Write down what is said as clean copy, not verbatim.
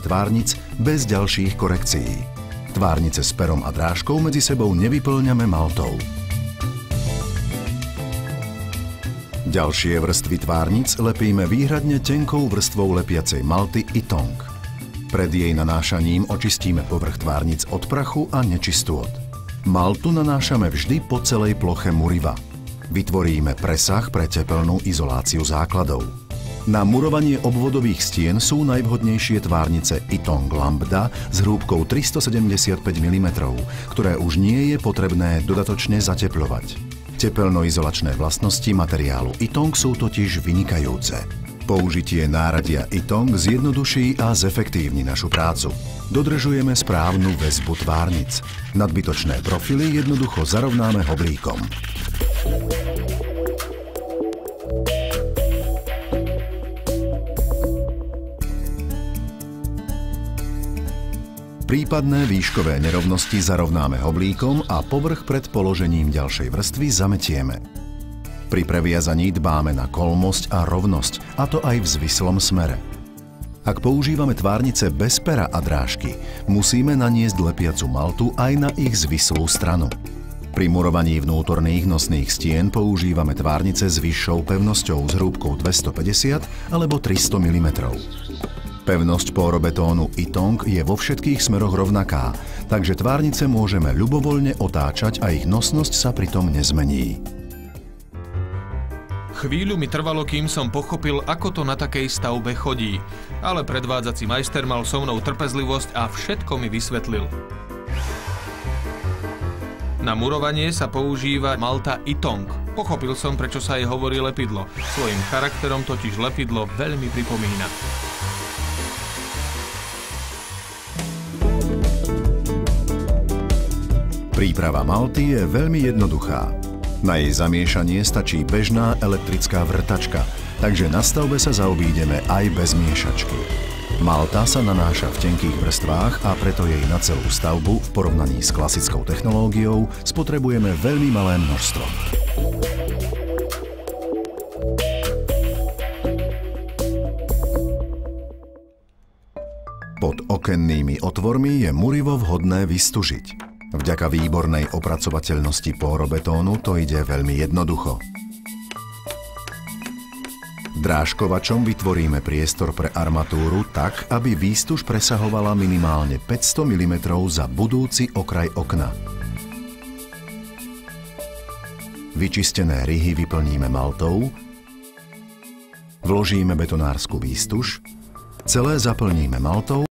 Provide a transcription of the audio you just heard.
tvárnic bez ďalších korekcií. Tvárnice s perom a drážkou medzi sebou nevyplňame maltou. Ďalšie vrstvy tvárnic lepíme výhradne tenkou vrstvou lepiacej malty Ytong. Pred jej nanášaním očistíme povrch tvárnic od prachu a nečistôt. Maltu nanášame vždy po celej ploche muriva. Vytvoríme presah pre tepelnú izoláciu základov. Na murovanie obvodových stien sú najvhodnejšie tvárnice Ytong Lambda s hrúbkou 375 mm, ktoré už nie je potrebné dodatočne zatepľovať. Tepelnoizolačné vlastnosti materiálu Ytong sú totiž vynikajúce. Použitie náradia Ytong zjednoduší a zefektívni našu prácu. Dodržujeme správnu väzbu tvárnic. Nadbytočné profily jednoducho zarovnáme hoblíkom. Prípadné výškové nerovnosti zarovnáme hoblíkom a povrch pred položením ďalšej vrstvy zametieme. Pri previazaní dbáme na kolmosť a rovnosť, a to aj v zvislom smere. Ak používame tvárnice bez pera a drážky, musíme naniesť lepiacu maltu aj na ich zvislú stranu. Pri murovaní vnútorných nosných stien používame tvárnice s vyššou pevnosťou s hrúbkou 250 alebo 300 mm. Pevnosť pórobetónu Ytong je vo všetkých smeroch rovnaká, takže tvárnice môžeme ľubovoľne otáčať a ich nosnosť sa pritom nezmení. Chvíľu mi trvalo, kým som pochopil, ako to na takej stavbe chodí, ale predvádzací majster mal so mnou trpezlivosť a všetko mi vysvetlil. Na murovanie sa používa malta Ytong. Pochopil som, prečo sa jej hovorí lepidlo. Svojím charakterom totiž lepidlo veľmi pripomína. Príprava malty je veľmi jednoduchá. Na jej zamiešanie stačí bežná elektrická vrtačka, takže na stavbe sa zaobídeme aj bez miešačky. Malta sa nanáša v tenkých vrstvách a preto jej na celú stavbu v porovnaní s klasickou technológiou spotrebujeme veľmi malé množstvo. Pod okennými otvormi je murivo vhodné vystužiť. Vďaka výbornej opracovateľnosti pórobetónu to ide veľmi jednoducho. Drážkovačom vytvoríme priestor pre armatúru tak, aby výstuž presahovala minimálne 500 mm za budúci okraj okna. Vyčistené ryhy vyplníme maltou, vložíme betonárskú výstuž, celé zaplníme maltou